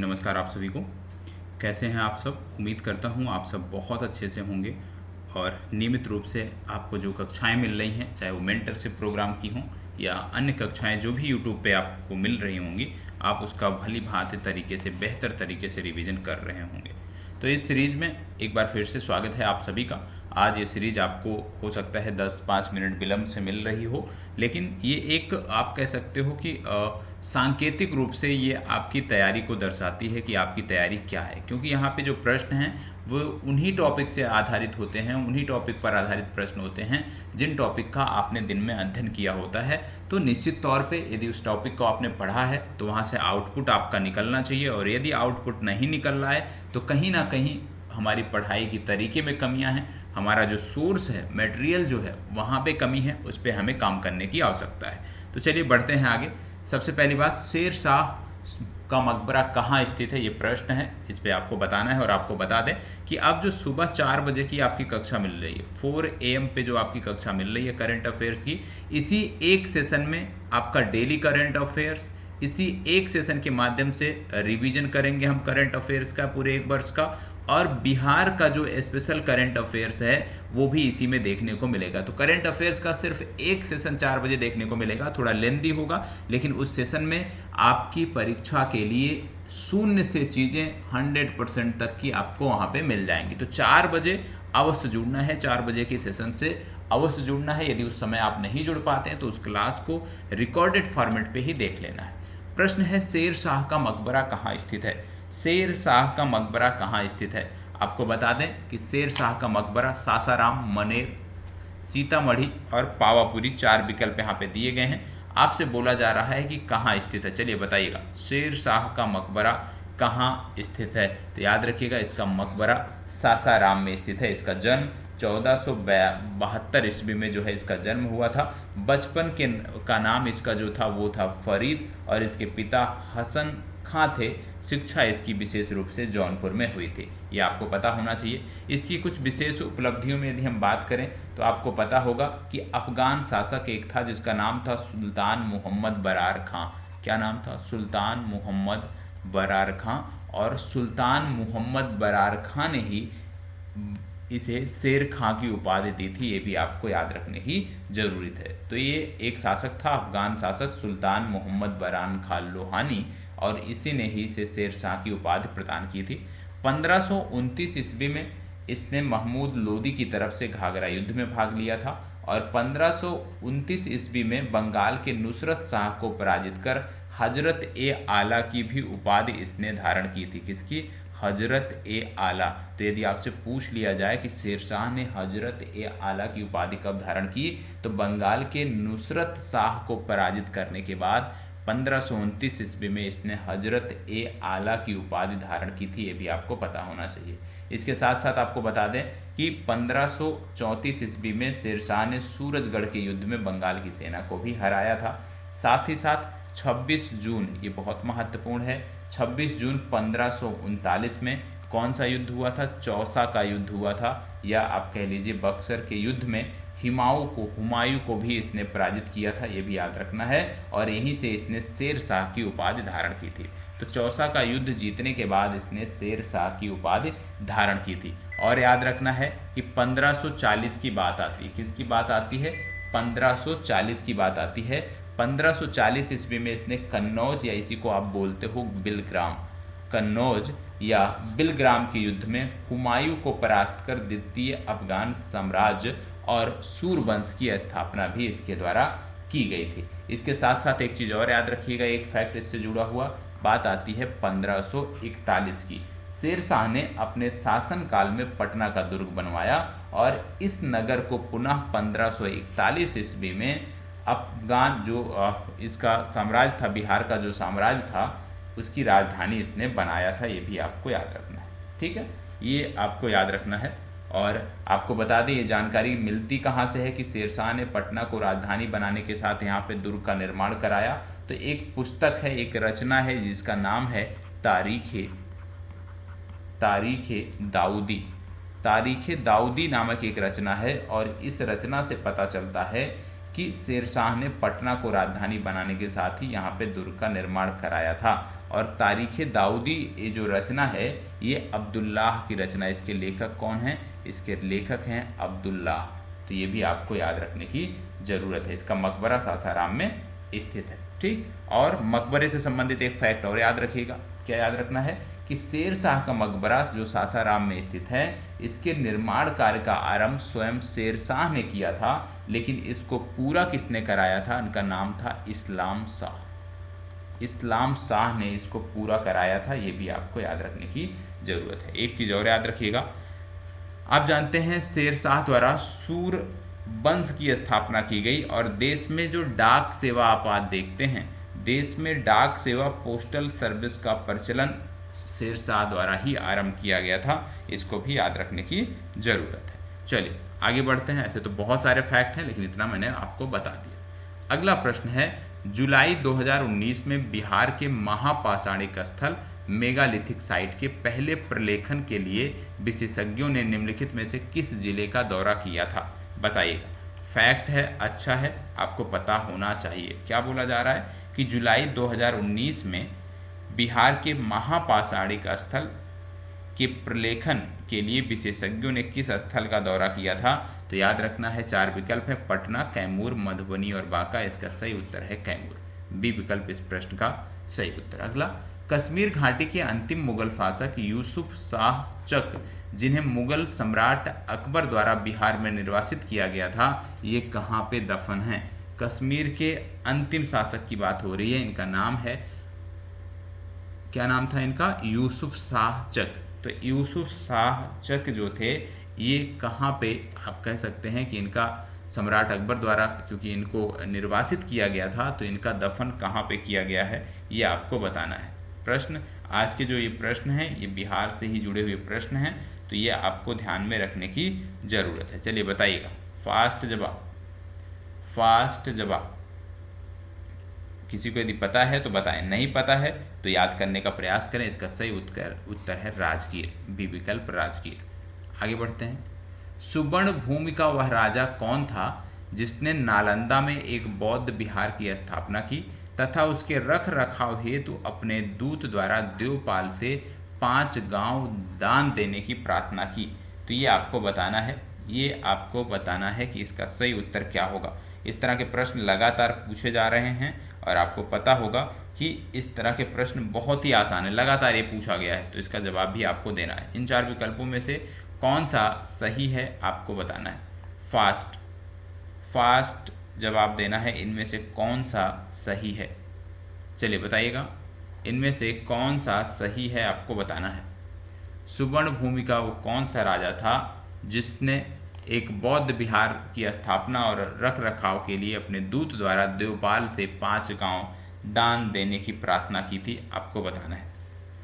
नमस्कार आप सभी को। कैसे हैं आप सब? उम्मीद करता हूँ आप सब बहुत अच्छे से होंगे और नियमित रूप से आपको जो कक्षाएं मिल रही हैं, चाहे वो मेंटरशिप प्रोग्राम की हों या अन्य कक्षाएं जो भी यूट्यूब पे आपको मिल रही होंगी, आप उसका भली भांति तरीके से, बेहतर तरीके से रिवीजन कर रहे होंगे। तो इस सीरीज़ में एक बार फिर से स्वागत है आप सभी का। आज ये सीरीज आपको हो सकता है 10-5 मिनट विलम्ब से मिल रही हो, लेकिन ये एक आप कह सकते हो कि सांकेतिक रूप से ये आपकी तैयारी को दर्शाती है कि आपकी तैयारी क्या है, क्योंकि यहाँ पे जो प्रश्न हैं वो उन्हीं टॉपिक से आधारित होते हैं, उन्हीं टॉपिक पर आधारित प्रश्न होते हैं जिन टॉपिक का आपने दिन में अध्ययन किया होता है। तो निश्चित तौर पे यदि उस टॉपिक को आपने पढ़ा है तो वहाँ से आउटपुट आपका निकलना चाहिए, और यदि आउटपुट नहीं निकल रहा है तो कहीं ना कहीं हमारी पढ़ाई की तरीके में कमियां हैं, हमारा जो सोर्स है, मटेरियल जो है वहाँ पे कमी है, उस पर हमें काम करने की आवश्यकता है। तो चलिए बढ़ते हैं आगे। सबसे पहली बात, शेर शाह का मकबरा कहाँ स्थित है, ये प्रश्न है, इस पे आपको बताना है। और आपको बता दें कि अब जो सुबह 4 बजे की आपकी कक्षा मिल रही है, 4 AM पे जो आपकी कक्षा मिल रही है करंट अफेयर्स की, इसी एक सेशन में आपका डेली करंट अफेयर्स, इसी एक सेशन के माध्यम से रिवीजन करेंगे हम करंट अफेयर्स का पूरे एक वर्ष का, और बिहार का जो स्पेशल करंट अफेयर्स है वो भी इसी में देखने को मिलेगा। तो करंट अफेयर्स का सिर्फ एक सेशन 4 बजे देखने को मिलेगा, थोड़ा लेंदी होगा, लेकिन उस सेशन में आपकी परीक्षा के लिए शून्य से चीज़ें 100% तक की आपको वहाँ पे मिल जाएंगी। तो 4 बजे अवश्य जुड़ना है, 4 बजे के सेशन से अवश्य जुड़ना है। यदि उस समय आप नहीं जुड़ पाते हैं तो उस क्लास को रिकॉर्डेड फॉर्मेट पे ही देख लेना है। प्रश्न है, शेर शाह का मकबरा कहाँ स्थित है? शेर शाह का मकबरा कहाँ स्थित है? आपको बता दें कि शेर शाह का मकबरा सासाराम, मनेर, सीतामढ़ी और पावापुरी 4 विकल्प यहाँ पे दिए गए हैं। आपसे बोला जा रहा है कि कहाँ स्थित है, चलिए बताइएगा। शेर शाह का मकबरा कहाँ स्थित है? तो याद रखिएगा, इसका मकबरा सासाराम में स्थित है। इसका जन्म 1472 ईस्वी में जो है इसका जन्म हुआ था। बचपन के का नाम इसका जो था वो था फरीद, और इसके पिता हसन खां थे। शिक्षा इसकी विशेष रूप से जौनपुर में हुई थी, ये आपको पता होना चाहिए। इसकी कुछ विशेष उपलब्धियों में यदि हम बात करें तो आपको पता होगा कि अफगान शासक एक था जिसका नाम था सुल्तान मोहम्मद बरार खां। क्या नाम था? सुल्तान मोहम्मद बरार खां। और सुल्तान मोहम्मद बरार खां ने ही इसे शेर खां की उपाधि दी थी, ये भी आपको याद रखने की जरूरत है। तो ये एक शासक था, अफगान शासक सुल्तान मोहम्मद बरार खां लोहानी, और इसी ने ही इसे शेर शाह की उपाधि प्रदान की थी। 1529 ईस्वी में इसने महमूद लोदी की तरफ से घाघरा युद्ध में भाग लिया था, और 1529 ईस्वी में बंगाल के नुसरत शाह को पराजित कर हजरत ए आला की भी उपाधि इसने धारण की थी। किसकी? हजरत ए आला। तो यदि आपसे पूछ लिया जाए कि शेर शाह ने हजरत ए आला की उपाधि कब धारण की, तो बंगाल के नुसरत शाह को पराजित करने के बाद 1529 ईस्वी में इसने हजरत ए आला की उपाधि धारण की थी, ये भी आपको पता होना चाहिए। इसके साथ साथ आपको बता दें कि 1534 ईस्वी में शेर शाह ने सूरजगढ़ के युद्ध में बंगाल की सेना को भी हराया था। साथ ही साथ 26 जून, ये बहुत महत्वपूर्ण है, 26 जून 1539 में कौन सा युद्ध हुआ था? चौसा का युद्ध हुआ था, या आप कह लीजिए बक्सर के युद्ध में हुमायूं को भी इसने पराजित किया था, ये भी याद रखना है। और यहीं से इसने शेर शाह की उपाधि धारण की थी। तो चौसा का युद्ध जीतने के बाद इसने शेर शाह की उपाधि धारण की थी। और याद रखना है कि 1540 की बात आती है। किसकी बात आती है? 1540 की बात आती है। 1540 ईस्वी में इसने कन्नौज, या इसी को आप बोलते हो बिलग्राम, कन्नौज या बिलग्राम के युद्ध में हुमायूं को परास्त कर द्वितीय अफगान साम्राज्य और सूरवंश की स्थापना भी इसके द्वारा की गई थी। इसके साथ साथ एक चीज़ और याद रखिएगा, एक फैक्ट इससे जुड़ा हुआ, बात आती है 1541 की। शेर शाह ने अपने शासन काल में पटना का दुर्ग बनवाया, और इस नगर को पुनः 1541 ईस्वी में अफगान जो इसका साम्राज्य था, बिहार का जो साम्राज्य था, उसकी राजधानी इसने बनाया था, ये भी आपको याद रखना है। ठीक है, ये आपको याद रखना है। और आपको बता दें ये जानकारी मिलती कहाँ से है कि शेर शाह ने पटना को राजधानी बनाने के साथ यहाँ पे दुर्ग का निर्माण कराया। तो एक पुस्तक है, एक रचना है जिसका नाम है तारीख दाऊदी नामक एक रचना है। और इस रचना से पता चलता है कि शेर शाह ने पटना को राजधानी बनाने के साथ ही यहाँ पे दुर्ग का निर्माण कराया था। और तारीख़ दाऊदी ये जो रचना है ये अब्दुल्लाह की रचना। इसके लेखक कौन हैं? इसके लेखक हैं अब्दुल्लाह। तो ये भी आपको याद रखने की ज़रूरत है। इसका मकबरा सासाराम में स्थित है। ठीक, और मकबरे से संबंधित एक फैक्ट और याद रखिएगा। क्या याद रखना है कि शेर शाह का मकबरा जो सासाराम में स्थित है, इसके निर्माण कार्य का आरंभ स्वयं शेर शाह ने किया था, लेकिन इसको पूरा किसने कराया था? इनका नाम था इस्लाम शाह। इस्लाम शाह ने इसको पूरा कराया था। ये भी आपको याद रखने की ज़रूरत है। एक चीज़ और याद रखिएगा, आप जानते हैं शेर शाह द्वारा सूर वंश की स्थापना की गई और देश में जो डाक सेवा आप आज देखते हैं, देश में डाक सेवा पोस्टल सर्विस का प्रचलन शेर शाह द्वारा ही आरंभ किया गया था। इसको भी याद रखने की ज़रूरत है। चलिए आगे बढ़ते हैं। ऐसे तो बहुत सारे फैक्ट हैं, लेकिन इतना मैंने आपको बता दिया। अगला प्रश्न है, जुलाई 2019 में बिहार के महापाषाणिक स्थल मेगालिथिक साइट के पहले प्रलेखन के लिए विशेषज्ञों ने निम्नलिखित में से किस जिले का दौरा किया था? बताइएगा। फैक्ट है, अच्छा है, आपको पता होना चाहिए। क्या बोला जा रहा है कि जुलाई 2019 में बिहार के महापाषाणिक स्थल के प्रलेखन के लिए विशेषज्ञों ने किस स्थल का दौरा किया था? तो याद रखना है, 4 विकल्प है, पटना, कैमूर, मधुबनी और बांका। इसका सही उत्तर है कैमूर। बी विकल्प इस प्रश्न का सही उत्तर। अगला, कश्मीर घाटी के अंतिम मुगल शासक यूसुफ शाह चक, जिन्हें मुगल सम्राट अकबर द्वारा बिहार में निर्वासित किया गया था, ये कहाँ पे दफन हैं? कश्मीर के अंतिम शासक की बात हो रही है। इनका नाम है, क्या नाम था इनका? यूसुफ शाह चक। तो यूसुफ शाह चक जो थे, ये कहाँ पे, आप कह सकते हैं कि इनका सम्राट अकबर द्वारा, क्योंकि इनको निर्वासित किया गया था, तो इनका दफन कहाँ पे किया गया है, ये आपको बताना है। प्रश्न, आज के जो ये प्रश्न हैं ये बिहार से ही जुड़े हुए प्रश्न हैं, तो ये आपको ध्यान में रखने की ज़रूरत है। चलिए बताइएगा, फास्ट जवाब, फास्ट जवाब। किसी को यदि पता है तो बताएं, नहीं पता है तो याद करने का प्रयास करें। इसका सही उत्तर है राजगीर, बी विकल्प राजगीर। आगे बढ़ते हैं। सुवर्ण भूमि का वह राजा कौन था जिसने नालंदा में एक बौद्ध विहार की स्थापना की तथा उसके रख रखाव हेतु अपने दूत द्वारा देवपाल से 5 गांव दान देने की प्रार्थना की? तो ये आपको बताना है, ये आपको बताना है कि इसका सही उत्तर क्या होगा। इस तरह के प्रश्न लगातार पूछे जा रहे हैं और आपको पता होगा कि इस तरह के प्रश्न बहुत ही आसान है, लगातार ये पूछा गया है, तो इसका जवाब भी आपको देना है। इन 4 विकल्पों में से कौन सा सही है आपको बताना है। फास्ट, फास्ट जवाब देना है, इनमें से कौन सा सही है। चलिए बताइएगा, इनमें से कौन सा सही है आपको बताना है। सुवर्ण भूमि का वो कौन सा राजा था जिसने एक बौद्ध विहार की स्थापना और रख रखाव के लिए अपने दूत द्वारा देवपाल से 5 गांव दान देने की प्रार्थना की थी? आपको बताना है।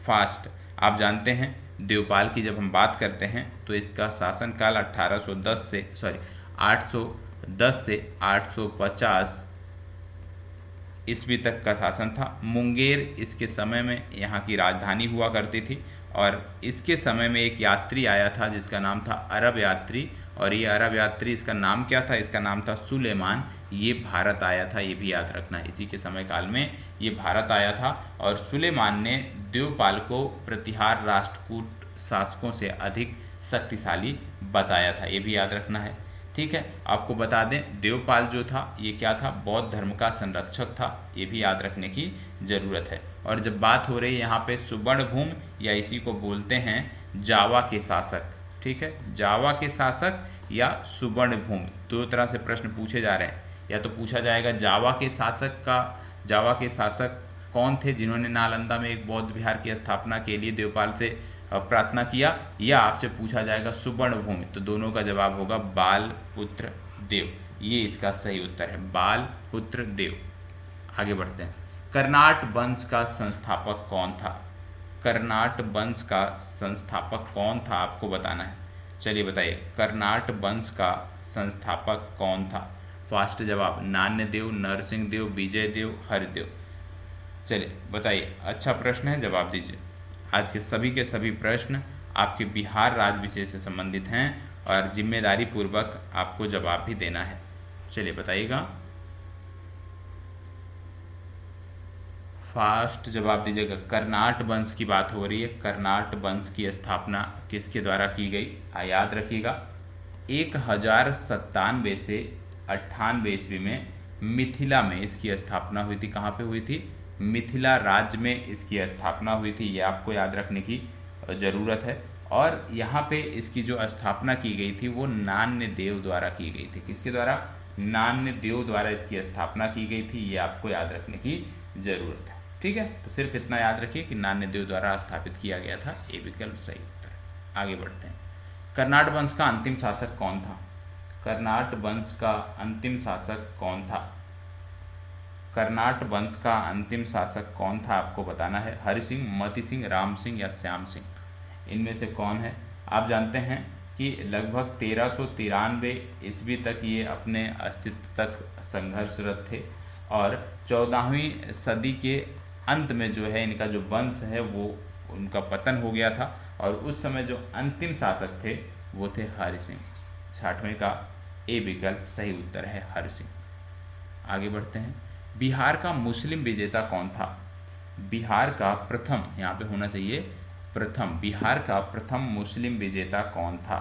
फास्ट, आप जानते हैं देवपाल की जब हम बात करते हैं तो इसका शासनकाल 810 से 850 ईस्वी तक का शासन था। मुंगेर इसके समय में यहाँ की राजधानी हुआ करती थी और इसके समय में एक यात्री आया था जिसका नाम था अरब यात्री, और ये अरब यात्री, इसका नाम क्या था? इसका नाम था सुलेमान। ये भारत आया था, ये भी याद रखना है। इसी के समय काल में ये भारत आया था और सुलेमान ने देवपाल को प्रतिहार राष्ट्रकूट शासकों से अधिक शक्तिशाली बताया था, ये भी याद रखना है। ठीक है, आपको बता दें देवपाल जो था ये क्या था? बौद्ध धर्म का संरक्षक था, ये भी याद रखने की ज़रूरत है। और जब बात हो रही है यहाँ पे सुवर्णभूमि, या इसी को बोलते हैं जावा के शासक, ठीक है, जावा के शासक या सुवर्णभूमि, 2 तरह से प्रश्न पूछे जा रहे हैं। या तो पूछा जाएगा जावा के शासक कौन थे जिन्होंने नालंदा में एक बौद्ध विहार की स्थापना के लिए देवपाल से प्रार्थना किया, या आपसे पूछा जाएगा सुवर्णभूमि। तो दोनों का जवाब होगा बाल पुत्र देव, ये इसका सही उत्तर है, बाल पुत्र देव। आगे बढ़ते हैं। कर्नाट वंश का संस्थापक कौन था? कर्नाट वंश का संस्थापक कौन था आपको बताना है। चलिए बताइए, कर्नाट वंश का संस्थापक कौन था? फास्ट जवाब, नान्यदेव, नरसिंह देव, विजय देव, हरिदेव। चलिए बताइए, अच्छा प्रश्न है, जवाब दीजिए। आज के सभी प्रश्न आपके बिहार राज्य विषय से संबंधित हैं और जिम्मेदारी पूर्वक आपको जवाब भी देना है। चलिए बताइएगा। फास्ट जवाब दीजिएगा। कर्नाट वंश की बात हो रही है। कर्नाट वंश की स्थापना किसके द्वारा की गई? याद रखिएगा 1097 से 98 ईस्वी में मिथिला में इसकी स्थापना हुई थी। कहाँ पे हुई थी? मिथिला राज्य में इसकी स्थापना हुई थी। ये आपको याद रखने की ज़रूरत है। और यहाँ पे इसकी जो स्थापना की गई थी वो नान्य देव द्वारा की गई थी। किसके द्वारा? नान्य देव द्वारा इसकी स्थापना की गई थी। ये आपको याद रखने की ज़रूरत है। ठीक है, तो सिर्फ इतना याद रखिए कि नान्य देव द्वारा स्थापित किया गया था। ये विकल्प सही उत्तर है। आगे बढ़ते हैं। कर्नाट वंश का अंतिम शासक कौन था? कर्नाट वंश का अंतिम शासक कौन था? कर्नाट वंश का अंतिम शासक कौन था आपको बताना है। हरि सिंह, मति सिंह, राम सिंह या श्याम सिंह, इनमें से कौन है? आप जानते हैं कि लगभग 1393 ईस्वी तक ये अपने अस्तित्व तक संघर्षरत थे और 14वीं सदी के अंत में जो है इनका जो वंश है वो उनका पतन हो गया था और उस समय जो अंतिम शासक थे वो थे हरि सिंह। 60वें का ए विकल्प सही उत्तर है, हरि सिंह। आगे बढ़ते हैं। बिहार का मुस्लिम विजेता कौन था? बिहार का प्रथम, यहाँ पे होना चाहिए प्रथम, बिहार का प्रथम मुस्लिम विजेता कौन था?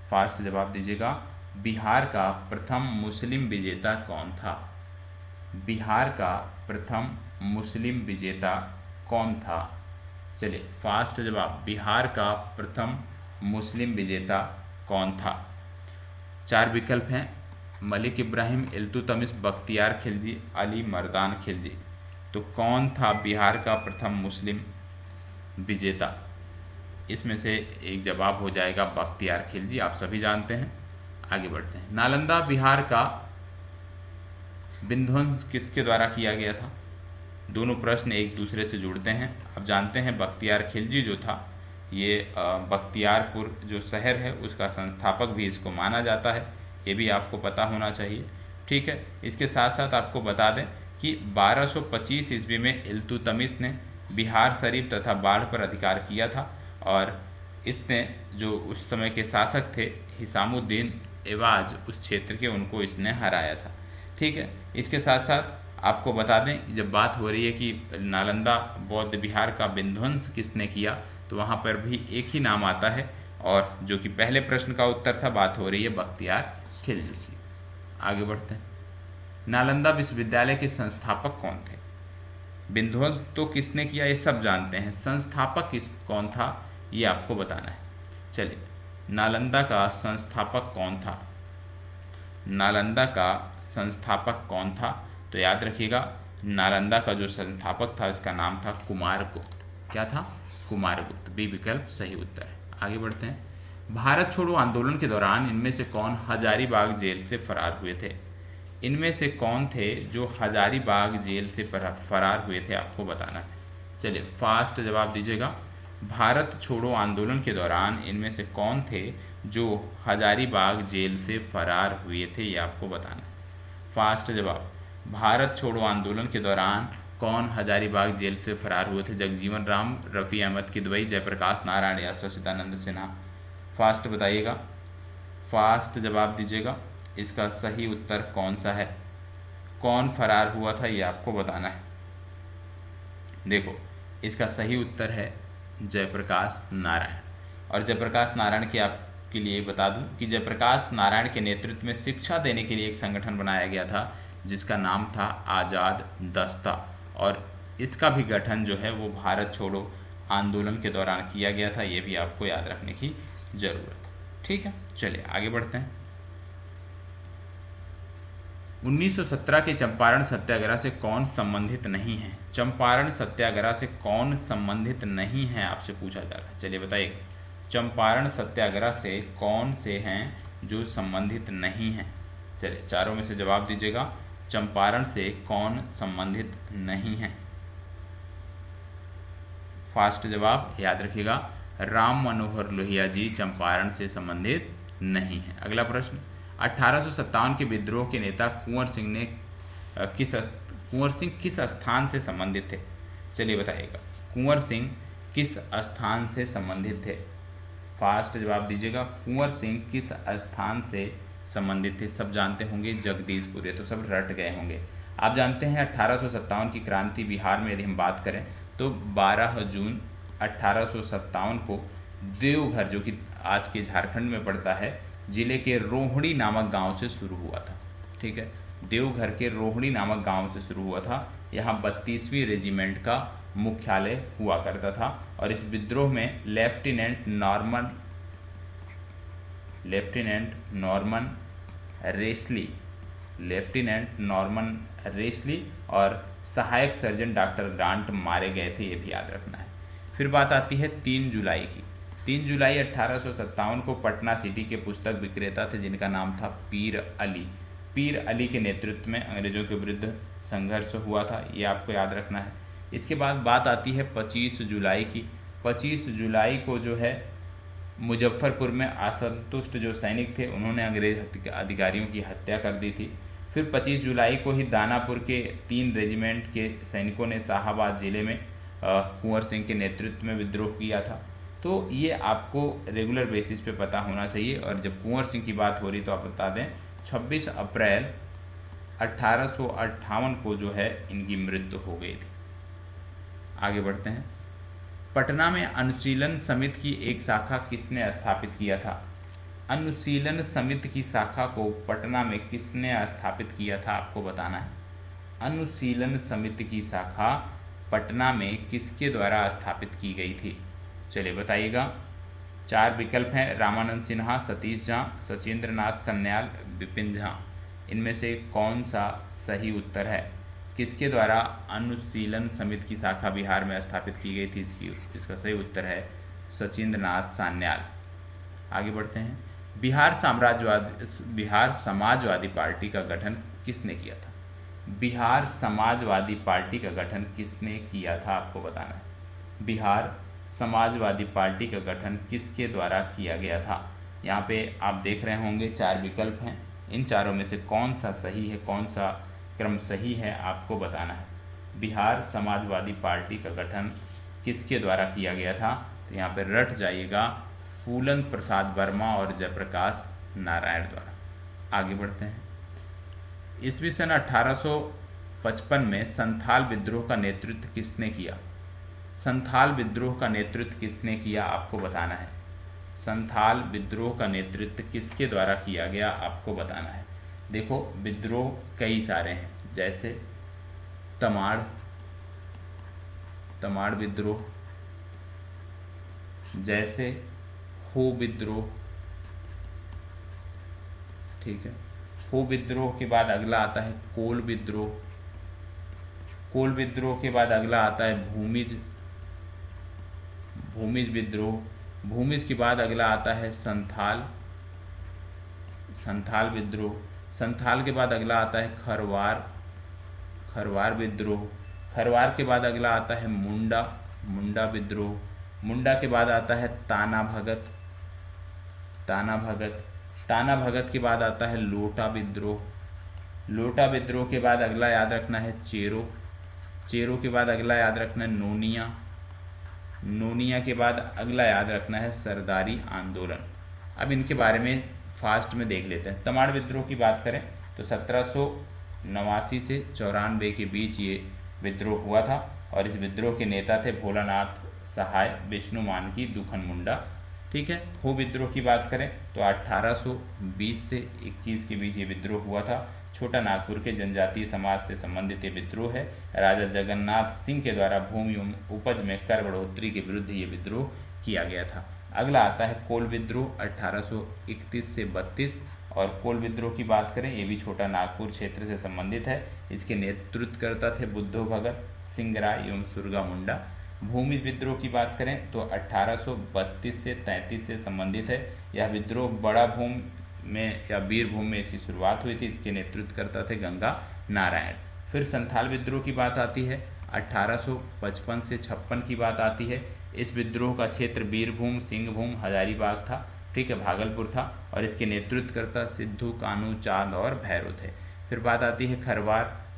फास्ट जवाब दीजिएगा। बिहार का प्रथम मुस्लिम विजेता कौन था? बिहार का प्रथम मुस्लिम विजेता कौन था? चलिए फास्ट जवाब। बिहार का प्रथम मुस्लिम विजेता कौन था? 4 विकल्प हैं। मलिक इब्राहिम, इल्तुतमिश, बख्तियार खिलजी, अली मर्दान खिलजी। तो कौन था बिहार का प्रथम मुस्लिम विजेता? इसमें से एक जवाब हो जाएगा बख्तियार खिलजी, आप सभी जानते हैं। आगे बढ़ते हैं। नालंदा बिहार का विध्वंस किसके द्वारा किया गया था? दोनों प्रश्न एक दूसरे से जुड़ते हैं। आप जानते हैं बख्तियार खिलजी जो था ये बख्तियारपुर जो शहर है उसका संस्थापक भी इसको माना जाता है। ये भी आपको पता होना चाहिए। ठीक है, इसके साथ साथ आपको बता दें कि 1225 ईस्वी में इल्तुतमिश ने बिहार शरीफ तथा बाढ़ पर अधिकार किया था और इसने जो उस समय के शासक थे हिसामुद्दीन एवाज उस क्षेत्र के, उनको इसने हराया था। ठीक है, इसके साथ साथ आपको बता दें जब बात हो रही है कि नालंदा बौद्ध विहार का विध्वंस किसने किया तो वहाँ पर भी एक ही नाम आता है और जो कि पहले प्रश्न का उत्तर था, बात हो रही है बख्तियार खिलजी की। आगे बढ़ते हैं। नालंदा विश्वविद्यालय के संस्थापक कौन थे? विध्वंस तो किसने किया ये सब जानते हैं, संस्थापक कौन था ये आपको बताना है। चलिए, नालंदा का संस्थापक कौन था? नालंदा का संस्थापक कौन था? तो याद रखिएगा नालंदा का जो संस्थापक था इसका नाम था कुमारगुप्त। क्या था? कुमारगुप्त। बी विकल्प सही उत्तर है। आगे बढ़ते हैं। भारत छोड़ो आंदोलन के दौरान इनमें से कौन हजारीबाग जेल से फरार हुए थे? इनमें से कौन थे जो हजारीबाग जेल से फरार हुए थे आपको बताना है। चलिए फास्ट जवाब दीजिएगा। भारत छोड़ो आंदोलन के दौरान इनमें से कौन थे जो हजारीबाग जेल से फरार हुए थे ये आपको बताना है। फास्ट जवाब। भारत छोड़ो आंदोलन के दौरान कौन हजारीबाग जेल से फरार हुए थे? जगजीवन राम, रफ़ी अहमद किदवई, जयप्रकाश नारायण या सच्चिदानंद सिन्हा। फास्ट बताइएगा, फास्ट जवाब दीजिएगा। इसका सही उत्तर कौन सा है? कौन फरार हुआ था ये आपको बताना है। देखो इसका सही उत्तर है जयप्रकाश नारायण। और जयप्रकाश नारायण के आपके लिए बता दूं कि जयप्रकाश नारायण के नेतृत्व में शिक्षा देने के लिए एक संगठन बनाया गया था जिसका नाम था आज़ाद दस्ता और इसका भी गठन जो है वो भारत छोड़ो आंदोलन के दौरान किया गया था। ये भी आपको याद रखने की ज़रूरत है। ठीक है, चलिए आगे बढ़ते हैं। 1917 के चंपारण सत्याग्रह से कौन संबंधित नहीं है? चंपारण सत्याग्रह से कौन संबंधित नहीं है आपसे पूछा जा रहा है। चलिए बताइए, चंपारण सत्याग्रह से कौन से हैं जो संबंधित नहीं हैं? चलिए चारों में से जवाब दीजिएगा। चंपारण से कौन संबंधित नहीं है? फास्ट जवाब याद रखिएगा, राम मनोहर लोहिया जी चंपारण से संबंधित नहीं है। अगला प्रश्न, 1857 के विद्रोह के नेता कुंवर सिंह किस स्थान से संबंधित थे? चलिए बताइएगा, कुंवर सिंह किस स्थान से संबंधित थे? फास्ट जवाब दीजिएगा। कुंवर सिंह किस स्थान से संबंधित थे? सब जानते होंगे जगदीशपुर, ये तो सब रट गए होंगे। आप जानते हैं 1857 की क्रांति बिहार में यदि हम बात करें तो 12 जून 1857 को देवघर, जो कि आज के झारखंड में पड़ता है, जिले के रोहिणी नामक गांव से शुरू हुआ था। ठीक है, देवघर के रोहिणी नामक गांव से शुरू हुआ था। यहाँ 32वीं रेजिमेंट का मुख्यालय हुआ करता था और इस विद्रोह में लेफ्टिनेंट नॉर्मन रेस्ली और सहायक सर्जन डॉक्टर ग्रांट मारे गए थे, ये भी याद रखना है। फिर बात आती है 3 जुलाई की। 3 जुलाई 1857 को पटना सिटी के पुस्तक विक्रेता थे जिनका नाम था पीर अली के नेतृत्व में अंग्रेजों के विरुद्ध संघर्ष हुआ था, ये आपको याद रखना है। इसके बाद बात आती है 25 जुलाई की। 25 जुलाई को जो है मुजफ्फरपुर में असंतुष्ट जो सैनिक थे उन्होंने अंग्रेज अधिकारियों की हत्या कर दी थी। फिर 25 जुलाई को ही दानापुर के 3 रेजिमेंट के सैनिकों ने शाहाबाद जिले में कुंवर सिंह के नेतृत्व में विद्रोह किया था। तो ये आपको रेगुलर बेसिस पे पता होना चाहिए। और जब कुंवर सिंह की बात हो रही तो आप बता दें 26 अप्रैल 1858 को जो है इनकी मृत्यु हो गई थी। आगे बढ़ते हैं। पटना में अनुशीलन समिति की एक शाखा किसने स्थापित किया था? अनुशीलन समिति की शाखा को पटना में किसने स्थापित किया था, आपको बताना है। अनुशीलन समिति की शाखा पटना में किसके द्वारा स्थापित की गई थी? चलिए बताइएगा। 4 विकल्प हैं, रामानंद सिन्हा, सतीश झा, सचिंद्र नाथ सन्याल, विपिन झा। इनमें से कौन सा सही उत्तर है? किसके द्वारा अनुशीलन समिति की शाखा बिहार में स्थापित की गई थी? इसका सही उत्तर है सचिंद्र नाथ सान्याल। आगे बढ़ते हैं। बिहार समाजवादी पार्टी का गठन किसने किया था? बिहार समाजवादी पार्टी का गठन किसने किया था, आपको बताना है। बिहार समाजवादी पार्टी का गठन किसके द्वारा किया गया था? यहाँ पे आप देख रहे होंगे 4 विकल्प हैं, इन चारों में से कौन सा सही है, कौन सा क्रम सही है, आपको बताना है। बिहार समाजवादी पार्टी का गठन किसके द्वारा किया गया था? तो यहाँ पे रट जाइएगा, फूलन प्रसाद वर्मा और जयप्रकाश नारायण द्वारा। आगे बढ़ते हैं। ईस्वी सन 1855 में संथाल विद्रोह का नेतृत्व किसने किया? संथाल विद्रोह का नेतृत्व किसने किया, आपको बताना है। संथाल विद्रोह का नेतृत्व किसके द्वारा किया गया, आपको बताना है। देखो विद्रोह कई सारे हैं, जैसे तमाड़ विद्रोह, जैसे हो विद्रोह, ठीक है। हो विद्रोह के बाद अगला आता है कोल विद्रोह, कोल विद्रोह के बाद अगला आता है भूमिज विद्रोह, भूमिज के बाद अगला आता है संथाल विद्रोह, संथाल के बाद अगला आता है खरवार विद्रोह, खरवार के बाद अगला आता है मुंडा विद्रोह, मुंडा के बाद आता है ताना भगत के बाद आता है लोटा विद्रोह के बाद अगला याद रखना है चेरो के बाद अगला याद रखना है नोनिया के बाद अगला याद रखना है सरदारी आंदोलन। अब इनके बारे में फास्ट में देख लेते हैं। तमाड़ विद्रोह की बात करें तो 1789 से 94 के बीच ये विद्रोह हुआ था और इस विद्रोह के नेता थे भोलानाथ सहाय, विष्णु मानकी, दुखन मुंडा, ठीक है। हो विद्रोह की बात करें तो 1820 से 21 के बीच ये विद्रोह हुआ था। छोटा नागपुर के जनजातीय समाज से संबंधित ये विद्रोह है। राजा जगन्नाथ सिंह के द्वारा भूमि उपज में कर बढ़ोतरी के विरुद्ध ये विद्रोह किया गया था। अगला आता है कोल विद्रोह 1831 से 32 और कोल विद्रोह की बात करें ये भी छोटा नागपुर क्षेत्र से संबंधित है। इसके नेतृत्वकर्ता थे बुद्धो भगत, सिंगराय एवं सुरगा मुंडा। भूमि विद्रोह की बात करें तो 1832 से 33 से संबंधित है। यह विद्रोह बड़ा भूम में या वीरभूम में इसकी शुरुआत हुई थी। इसके नेतृत्वकर्ता थे गंगा नारायण। फिर संथाल विद्रोह की बात आती है 1855 से 56 की बात आती है। इस विद्रोह का क्षेत्र वीरभूम, सिंहभूम, हजारीबाग था, ठीक है, भागलपुर था और इसके नेतृत्वकर्ता सिद्धू, कानू, चांद और भैरव थे। फिर बात आती है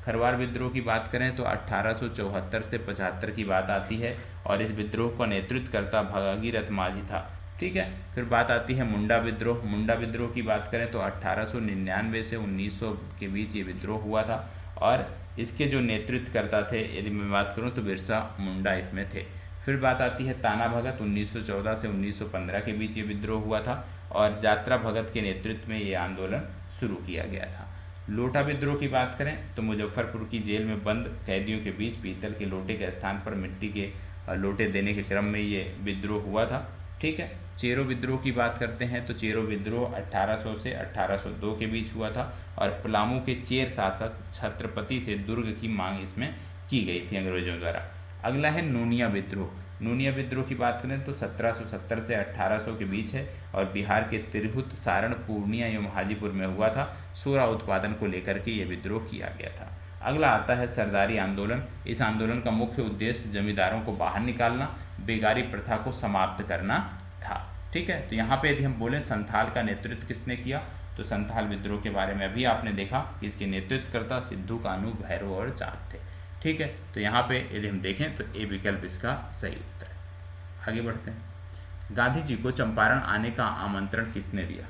खरवार विद्रोह की बात करें तो 1874 से 75 की बात आती है और इस विद्रोह का नेतृत्वकर्ता भगीरथ माझी था, ठीक है। फिर बात आती है मुंडा विद्रोह की बात करें तो 1899 से 1900 के बीच ये विद्रोह हुआ था और इसके जो नेतृत्वकर्ता थे यदि मैं बात करूं तो बिरसा मुंडा इसमें थे। फिर बात आती है ताना भगत, 1914 से 1915 के बीच ये विद्रोह हुआ था और जात्रा भगत के नेतृत्व में ये आंदोलन शुरू किया गया था। लोटा विद्रोह की बात करें तो मुजफ्फरपुर की जेल में बंद कैदियों के बीच पीतल के लोटे के स्थान पर मिट्टी के लोटे देने के क्रम में ये विद्रोह हुआ था। ठीक है। चेरो विद्रोह की बात करते हैं तो चेरो विद्रोह 1800 से 1802 के बीच हुआ था और पलामू के चेर शासक छत्रपति से दुर्ग की मांग इसमें की गई थी अंग्रेजों द्वारा। अगला है नूनिया विद्रोह। नूनिया विद्रोह की बात करें तो 1770 से 1800 के बीच है और बिहार के तिरहुत, सारण, पूर्णिया एवं हाजीपुर में हुआ था। सोरा उत्पादन को लेकर के ये विद्रोह किया गया था। अगला आता है सरदारी आंदोलन। इस आंदोलन का मुख्य उद्देश्य जमींदारों को बाहर निकालना, बेगारी प्रथा को समाप्त करना था। ठीक है। तो यहाँ पे यदि हम बोलें संथाल का नेतृत्व किसने किया तो संथाल विद्रोह के बारे में अभी आपने देखा, इसके नेतृत्वकर्ता सिद्धू कानू भैरव और चाँद थे। ठीक है। तो यहाँ पे यदि हम देखें तो ए विकल्प इसका सही उत्तर है। आगे बढ़ते हैं। गांधी जी को चंपारण आने का आमंत्रण किसने दिया?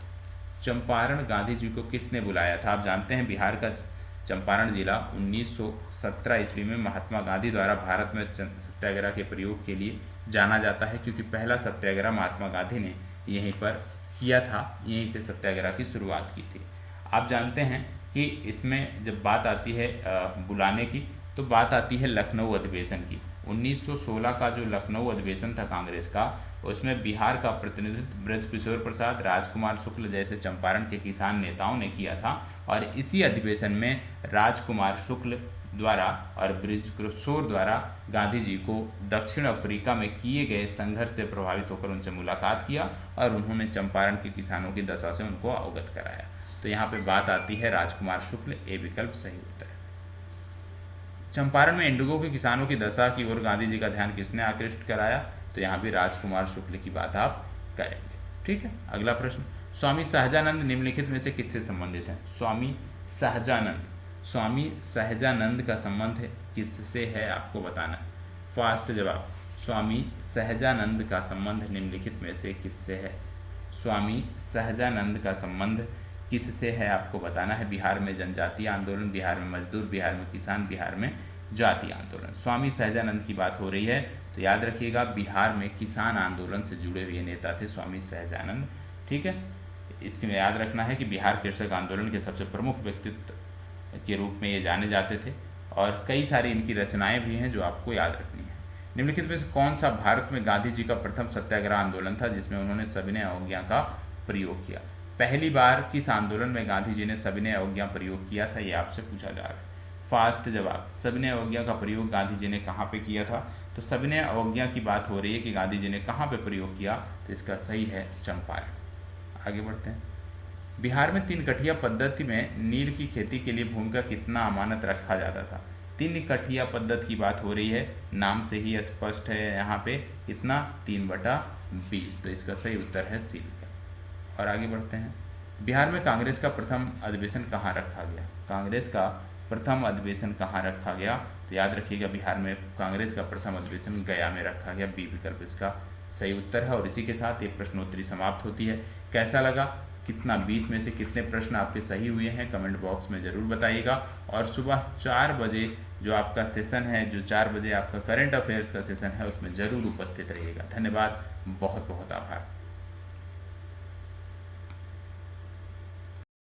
चंपारण गांधी जी को किसने बुलाया था? आप जानते हैं बिहार का चंपारण जिला 1917 ईस्वी में महात्मा गांधी द्वारा भारत में सत्याग्रह के प्रयोग के लिए जाना जाता है, क्योंकि पहला सत्याग्रह महात्मा गांधी ने यहीं पर किया था, यहीं से सत्याग्रह की शुरुआत की थी। आप जानते हैं कि इसमें जब बात आती है बुलाने की तो बात आती है लखनऊ अधिवेशन की। 1916 का जो लखनऊ अधिवेशन था कांग्रेस का, उसमें बिहार का प्रतिनिधित्व ब्रजकिशोर प्रसाद, राजकुमार शुक्ल जैसे चंपारण के किसान नेताओं ने किया था और इसी अधिवेशन में राजकुमार शुक्ल द्वारा और ब्रजकिशोर द्वारा गांधी जी को दक्षिण अफ्रीका में किए गए संघर्ष से प्रभावित होकर उनसे मुलाकात किया और उन्होंने चंपारण के किसानों की दशा से उनको अवगत कराया। तो यहाँ पे बात आती है राजकुमार शुक्ल, ए विकल्प सही उत्तर है। चंपारण में इंडिगो के किसानों की दशा की ओर गांधी जी का ध्यान किसने आकृष्ट कराया? तो यहाँ भी राजकुमार शुक्ल की बात आप करेंगे। ठीक है। अगला प्रश्न, स्वामी सहजानंद निम्नलिखित में से किससे संबंधित हैं? स्वामी सहजानंद का संबंध किससे है आपको बताना है। फास्ट जवाब, स्वामी सहजानंद का संबंध निम्नलिखित में से किससे है? स्वामी सहजानंद का संबंध किससे है आपको बताना है। बिहार में जनजातीय आंदोलन, बिहार में मजदूर, बिहार में किसान, बिहार में जातीय आंदोलन। स्वामी सहजानंद की बात हो रही है तो याद रखिएगा बिहार में किसान आंदोलन से जुड़े हुए नेता थे स्वामी सहजानंद। ठीक है। इसमें याद रखना है कि बिहार कृषक आंदोलन के सबसे प्रमुख व्यक्तित्व के रूप में ये जाने जाते थे और कई सारी इनकी रचनाएं भी हैं जो आपको याद रखनी है। निम्नलिखित में से कौन सा भारत में गांधी जी का प्रथम सत्याग्रह आंदोलन था जिसमें उन्होंने सविनय अवज्ञा का प्रयोग किया? पहली बार किस आंदोलन में गांधी जी ने सविनय अवज्ञा प्रयोग किया था, ये आपसे पूछा जा रहा है। फास्ट जवाब, सविनय अवज्ञा का प्रयोग गांधी जी ने कहाँ पे किया था? तो सविनय अवज्ञा की बात हो रही है कि गांधी जी ने कहाँ पे प्रयोग किया, तो इसका सही है चंपारण। आगे बढ़ते हैं। बिहार में 3 कठिया पद्धति में नील की खेती के लिए भूमि का कितना अमानत रखा जाता था? 3 कठिया पद्धति की बात हो रही है, नाम से ही स्पष्ट है यहाँ पे कितना, 3/20। तो इसका सही उत्तर है सी। और आगे बढ़ते हैं। बिहार में कांग्रेस का प्रथम अधिवेशन कहाँ रखा गया? कांग्रेस का प्रथम अधिवेशन कहाँ रखा गया? तो याद रखिएगा बिहार में कांग्रेस का प्रथम अधिवेशन गया में रखा गया, बी विकल्प इसका सही उत्तर है। और इसी के साथ ये प्रश्नोत्तरी समाप्त होती है। कैसा लगा, कितना 20 में से कितने प्रश्न आपके सही हुए हैं कमेंट बॉक्स में ज़रूर बताइएगा। और सुबह 4 बजे जो आपका सेशन है, जो 4 बजे आपका करंट अफेयर्स का सेशन है, उसमें ज़रूर उपस्थित रहिएगा। धन्यवाद, बहुत बहुत आभार।